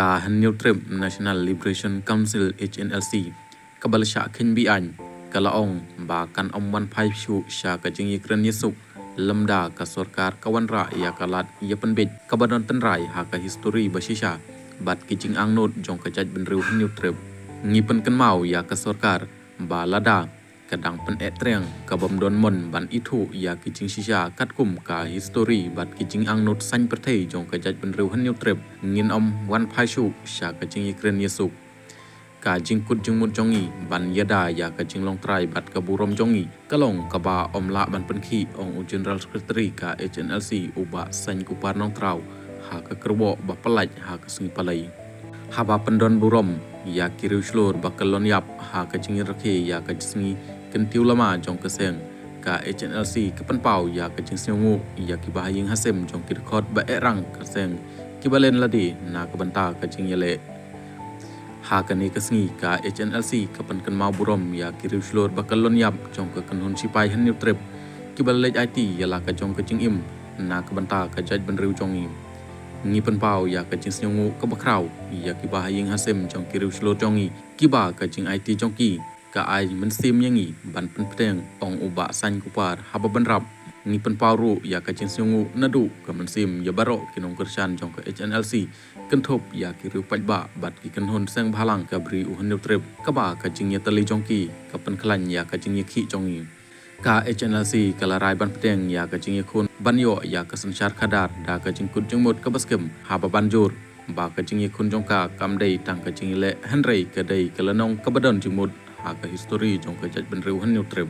ka Hanil Trip National Liberation Council HNLC kabal sha khin bi an kalaong ba kan wan phai shu sha ka jing ikran yesuk lamda ka sarkar kawan ra ya kalat ya penbet kabadon tenrai ha ka history basisha bat kijing angnot jong ka jaj benriu Hanil Trip ngipen kan mau ya ka sarkar ba lada kadang pen etreng kabam don mon ban itu ya kijing shisha kat kum ka history bat kijing angnot san perthei jong ka jaj benriu Hanil Trip ngin wan phai shu sha ka jing ikran yesuk ka jingkut jingmut jongi ban yada ya ka jinglong trai bat ka burom jongi kalong ka ba la ban penki ong general secretary ka HNLC uba san kupar nong trau ha ka kerbo ba pelaj ha ka sungi palai ha ba pendon burom ya kiriu slur ba kalon yap ha ka jingi rakhe ya ka jingi kentiu lama jong ka seng ka HNLC ka penpau ya ka jing sngu ya ki ba ying hasem jong ki record ba erang ka seng ki balen ladi na ka banta ka jing yele ha kani kasngi ka HNLC kapan kan mau burom ya kiriu slur bakalon yap jong ka kanhon sipai Hanil Trip ki balej IT ya la ka jong ka jing im na ka banta ka jaj benriu jongi ngi penpau ya ka jing sngu ka bakrau ya ki ba ying hasem jong kiriu slur jongi ki ba ka jing IT jongki ka ai mensim yangi ban penpeteng ong uba san kupar haba benrap ngi penpau ru ya ka jing sngu nadu ka mensim ya baro kinong kersan jong ka HNLC kenthop ya kiriu pajba bat ki kenhon sang bhalang ka bri u Hanil Trip ka ba ka jing ya tali jongki ka pen khlan ya ka jing ya khi jongi ka HNLC kala rai ban peteng ya ka jing ya khun ban yo ya ka sanchar khadar da ka jing kut jingmot ka baskem ha ba banjur ba ka jing ya khun jongka kam dei tang ka jing le Henry ka dei kala nong ka badon jingmot ha ka history jong ka jaj benriu Hanil Trip